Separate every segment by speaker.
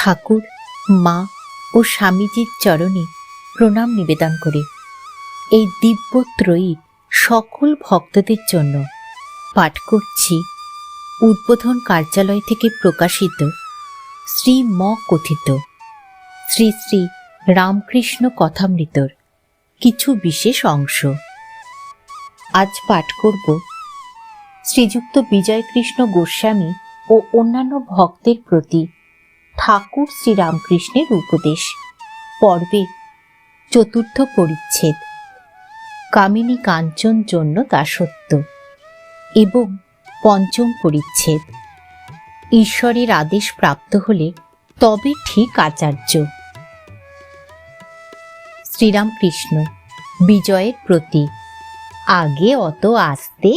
Speaker 1: ঠাকুর, মা ও স্বামীজির চরণে প্রণাম নিবেদন করে এই দিব্যত্রয়ী সকল ভক্তদের জন্য পাঠ করছি উদ্বোধন কার্যালয় থেকে প্রকাশিত শ্রী ম কথিত শ্রী শ্রী রামকৃষ্ণ কথামৃতর কিছু বিশেষ অংশ। আজ পাঠ করব শ্রীযুক্ত বিজয়কৃষ্ণ গোস্বামী ও অন্যান্য ভক্তের প্রতি ঠাকুর শ্রীরামকৃষ্ণের উপদেশ পর্বের চতুর্থ পরিচ্ছেদ কামিনী কাঞ্চন জন্য দাসত্ব এবং পঞ্চম পরিচ্ছেদ ঈশ্বরের আদেশ প্রাপ্ত হলে তবে ঠিক আচার্য। শ্রীরামকৃষ্ণ বিজয়ের প্রতি: আগে অত আসতে,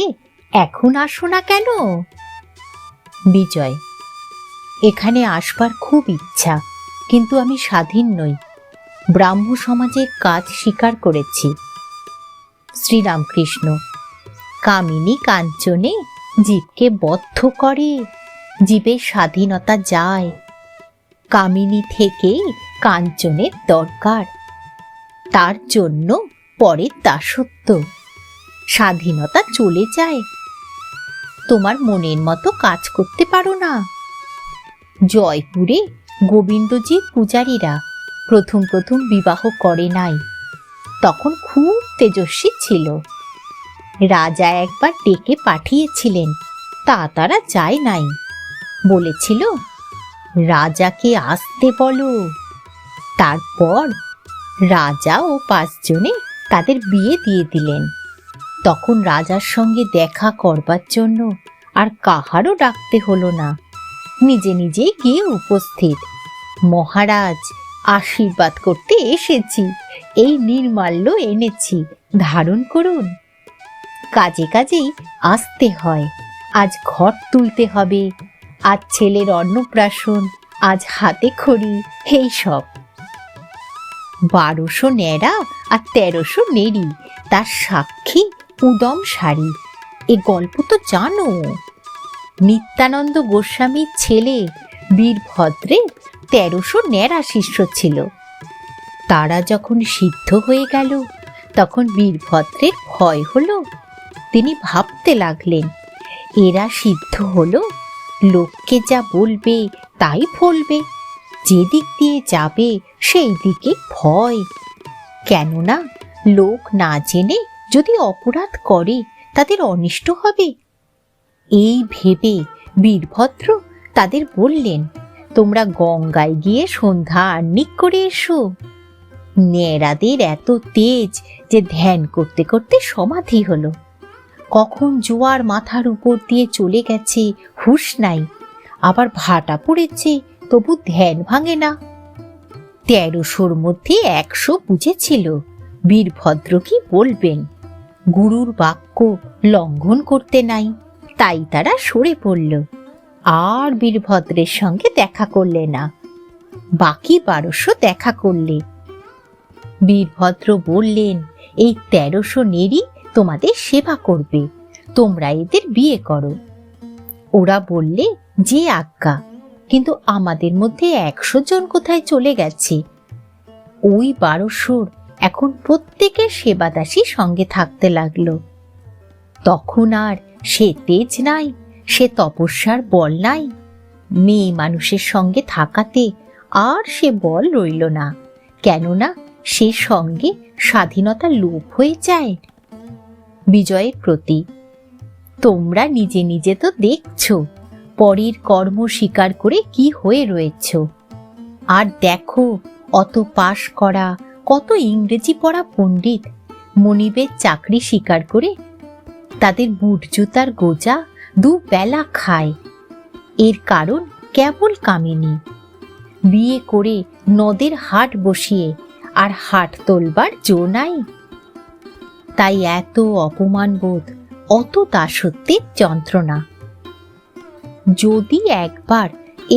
Speaker 1: এখন আসো না কেন? বিজয়: এখানে আসবার খুব ইচ্ছা, কিন্তু আমি স্বাধীন নই, ব্রাহ্ম সমাজের কাজ স্বীকার করেছি। শ্রীরামকৃষ্ণ: কামিনী কাঞ্চনে জীবকে বদ্ধ করে, জীবের স্বাধীনতা যায়। কামিনী থেকে কাঞ্চনের দরকার, তার জন্য পরের দাসত্ব। স্বাধীনতা চলে যায়, তোমার মনের মতো কাজ করতে পারো না। জয়পুরে গোবিন্দজির পূজারীরা প্রথম বিবাহ করে নাই, তখন খুব তেজস্বী ছিল। রাজা একবার ডেকে পাঠিয়েছিলেন, তা তারা যায় নাই, বলেছিল রাজাকে আসতে বলো। তারপর রাজা ও 5 জনে তাদের বিয়ে দিয়ে দিলেন। তখন রাজার সঙ্গে দেখা করবার জন্য আর কাহারও ডাকতে হলো না, নিজে নিজেই গিয়ে উপস্থিত। মহারাজ, আশীর্বাদ করতে এসেছি, এই নির্মাল্য এনেছি, ধারণ করুন। কাজে কাজেই আসতে হয়। আজ ঘট তুলতে হবে, আজ ছেলের অন্নপ্রাশন, আজ হাতে খড়ি, এই সব। 1200 ন্যাড়া আর 1300 নেড়ি, তার সাক্ষী উদম শাড়ি। এ গল্প তো জানো। নিত্যানন্দ গোস্বামীর ছেলে বীরভদ্রের 1300 ন্যাড়া শিষ্য ছিল। তারা যখন সিদ্ধ হয়ে গেল, তখন বীরভদ্রের ভয় হলো। তিনি ভাবতে লাগলেন, এরা সিদ্ধ হলো, লোককে যা বলবে তাই ফলবে, যেদিক দিয়ে যাবে সেই দিকে ভয়। কেননা লোক না জেনে যদি অপরাধ করে তাদের অনিষ্ট হবে। এই ভেবে বীরভদ্র তাদের বললেন, তোমরা গঙ্গায় গিয়ে সন্ধ্যা আহ্নিক করে এসো। ন্যাড়াদের এত তেজ যে ধ্যান করতে করতে সমাধি হলো। কখন জোয়ার মাথার উপর দিয়ে চলে গেছে হুঁশ নাই, আবার ভাটা পড়েছে, তবু ধ্যান ভাঙে না। 1300-র মধ্যে 100 বুঝেছিল। বীরভদ্র কি বলবেন? গুরুর বাক্য লঙ্ঘন করতে নাই, তাই তারা সরে পড়ল, আর বীরভদ্রের সঙ্গে দেখা করলে না। বাকি 1200 দেখা করলে। বীরভদ্র বললেন, এই 1300 নেড়ি তোমাদের সেবা করবে, তোমরা এদের বিয়ে করো। ওরা বললে, যে আজ্ঞা, কিন্তু আমাদের মধ্যে 100 জন কোথায় চলে গেছে? ওই 1200-র এখন প্রত্যেকের সেবাদাসী সঙ্গে থাকতে লাগলো। তখন আর সে তেজ নাই, সে তপস্যার বল নাই। মেয়ে মানুষের সঙ্গে থাকাতে আর সে বল রইল না, কেননা সে সঙ্গে স্বাধীনতা লোপ হয়ে যায়। বিজয়ের প্রতি: তোমরা নিজে নিজে তো দেখছো, পরের কর্ম স্বীকার করে কি হয়ে রয়েছ। আর দেখো, অত পাশ করা, কত ইংরেজি পড়া পণ্ডিত মনিবের চাকরি স্বীকার করে তাদের বুট জুতার গোজা 2 বেলা খায়। এর কারণ কেবল কামিনী। বিয়ে করে নদের হাট বসিয়ে আর হাট তোলবার জো নাই। তাই এত অপমানবোধ, অত দাসত্বের যন্ত্রণা। যদি একবার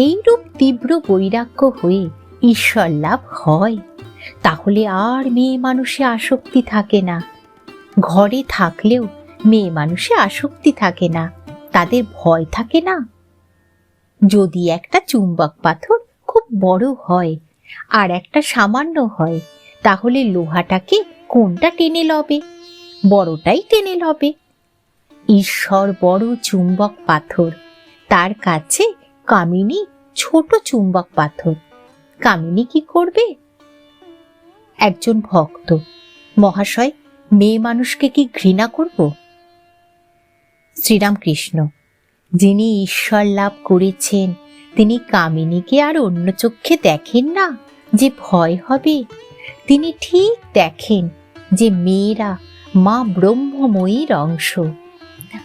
Speaker 1: এইরূপ তীব্র বৈরাগ্য হয়ে ঈশ্বর লাভ হয়, তাহলে আর মেয়ে মানুষে আসক্তি থাকে না। ঘরে থাকলেও মেয়ে মানুষে আসক্তি থাকে না, তাদের ভয় থাকে না। যদি একটা চুম্বক পাথর খুব বড় হয় আর একটা সামান্য হয়, তাহলে লোহাটাকে কোনটা টেনে লবে? বড়টাই টেনে লবে। ঈশ্বর বড় চুম্বক পাথর, তার কাছে কামিনী ছোট চুম্বক পাথর। কামিনী কি করবে? একজন ভক্ত: মহাশয়, মেয়ে মানুষকে কি ঘৃণা করব? শ্রীরামকৃষ্ণ: যিনি ঈশ্বর লাভ করেছেন তিনি কামিনীকে আর অন্য চক্ষে দেখেন না যে ভয় হবে। তিনি ঠিক দেখেন যে মেয়েরা মা ব্রহ্মময়ীর অংশ,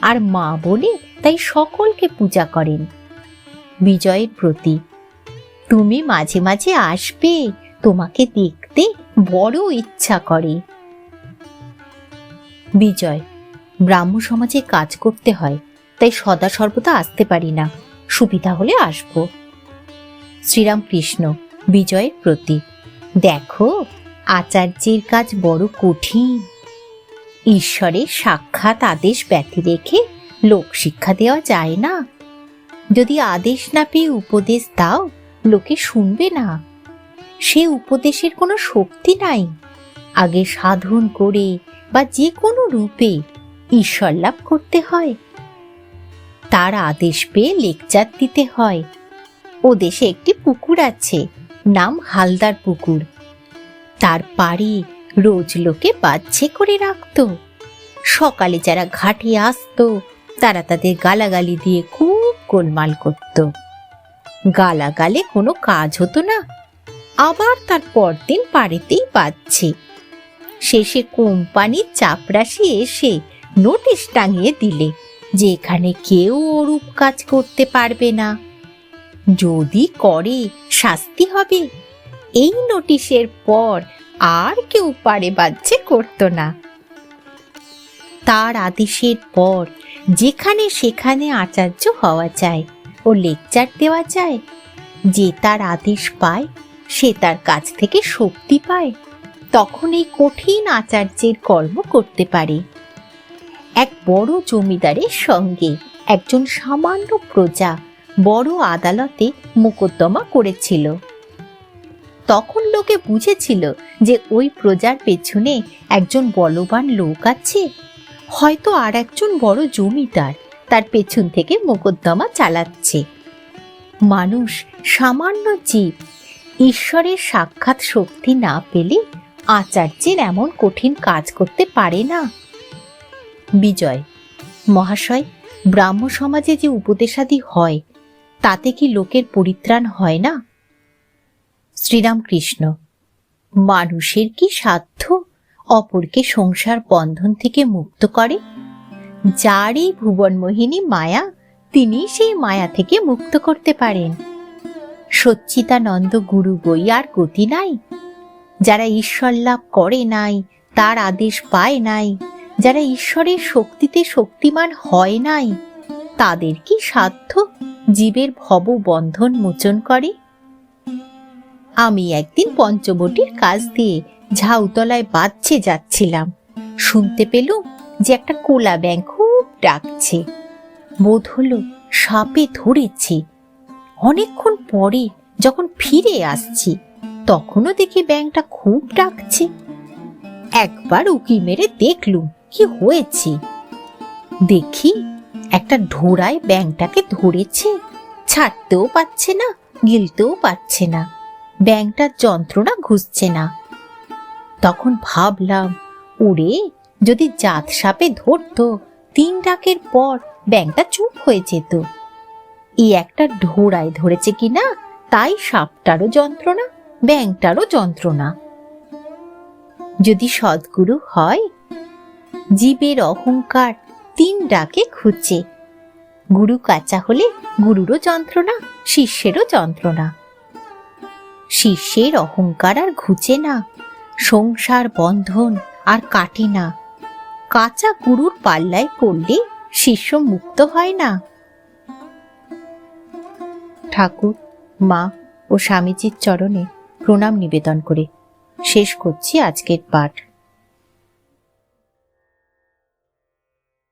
Speaker 1: আর মা বলে তাই সকলকে পূজা করেন। বিজয়ের প্রতি: তুমি মাঝে মাঝে আসবে, তোমাকে দেখতে বড় ইচ্ছা করে। বিজয়: ব্রাহ্ম সমাজে কাজ করতে হয়, তাই সদা সর্বদা আসতে পারি না, সুবিধা হলে আসব। শ্রীরামকৃষ্ণ বিজয়ের প্রতি: দেখো, আচার্যের কাজ বড় কঠিন। ঈশ্বরের সাক্ষাৎ আদেশ ব্যতি রেখে লোক শিক্ষা দেওয়া যায় না। যদি আদেশ না পেয়ে উপদেশ দাও, লোকে শুনবে না। সে উপদেশের কোনো শক্তি নাই। আগে সাধন করে বা যে কোনো রূপে ঈশ্বর লাভ করতে হয়। তার আদেশ পেয়ে লেকচার দিতে হয়। ও দেশে একটি পুকুর আছে, নাম হালদার পুকুর। তার পাড়ে রোজ লোকে বাচ্ছে করে রাখত। সকালে যারা ঘাটে আসতো তারা তাদের গালাগালি দিয়ে খুব গোলমাল করত। গালাগালে কোনো কাজ হতো না, আবার তার পরদিন পাড়েতেই বাজছে। শেষে কোম্পানির চাপরাশি এসে নোটিশ টাঙিয়ে দিলে যে এখানে কেউ ওরূপ কাজ করতে পারবে না, যদি করে শাস্তি হবে। এই নোটিশের পর আর কেউ পাড়ে বাজছে করতো না। তার আদেশের পর যেখানে সেখানে আচার্য হওয়া যায় ও লেকচার দেওয়া যায়। যে তার আদেশ পায় সে তার কাছ থেকে শক্তি পায়, তখন এই কঠিন আচার্যের কর্ম করতে পারে। এক বড় জমিদারের সঙ্গে একজন সামান্য প্রজা বড় আদালতে মোকদ্দমা করেছিল। তখন লোকে বুঝেছিল যে ওই প্রজার পেছনে একজন বলবান লোক আছে, হয়তো আর একজন বড় জমিদার তার পেছন থেকে মোকদ্দমা চালাচ্ছে। মানুষ সামান্য জীব, ঈশ্বরের সাক্ষাৎ শক্তি না পেলে আচার্যের এমন কঠিন কাজ করতে পারে না। বিজয়: মহাশয়, ব্রাহ্ম সমাজে যে উপদেশাদি হয় তাতে কি লোকের পরিত্রাণ হয় না? শ্রীরামকৃষ্ণ: মানুষের কি সাধ্য অপরকে সংসার বন্ধন থেকে মুক্ত করে? যার এই ভুবনমোহিনী মায়া, তিনি সেই মায়া থেকে মুক্ত করতে পারেন। সচ্চিদানন্দ গুরু বই আর গতি নাই। যারা ঈশ্বর লাভ করে নাই, তার আদেশ পায় নাই, যারা ঈশ্বরের শক্তিতে শক্তিমান হয় নাই, তাদের কি সাধ্য জীবের ভব বন্ধন মোচন করে? আমি একদিন পঞ্চবটির কাজ দিয়ে ঝাউতলায় বাঁধছে যাচ্ছিলাম। শুনতে পেলুম যে একটা কোলা ব্যাঙ খুব ডাকছে। বোধ হলো সাপে ধরেছে। অনেকক্ষণ পরে যখন ফিরে আসছি, তখনও দেখি ব্যাঙটা খুব ডাকছে। একবার উকি মেরে দেখলুম কি হয়েছে। দেখি একটা ঢোড়ায় ব্যাঙটাকে ধরেছে, ছাড়তেও পারছে না, গিলতেও পারছে না। ব্যাঙটার যন্ত্রণা ঘুচছে না। তখন ভাবলাম, ওরে, যদি জাত সাপে ধরতো, 3 ডাকের পর ব্যাঙটা চুপ হয়ে যেত। এই একটা ঢোড়ায় ধরেছে কিনা তাই সাপটারও যন্ত্রণা, ব্যাঙটারও যন্ত্রণা। যদি সদ্গুরু হয়, জীবের অহংকার 3 ডাকে ঘুচে। গুরু কাঁচা হলে গুরুরও যন্ত্রণা, শিষ্যেরও যন্ত্রণা। শিষ্যের অহংকার আর ঘুচে না, সংসার বন্ধন আর কাটে না। কাঁচা গুরুর পাল্লায় পড়লে শিষ্য মুক্ত হয় না। ঠাকুর, মা ও স্বামীজির চরণে প্রণাম নিবেদন করে শেষ করছি আজকের পাঠ।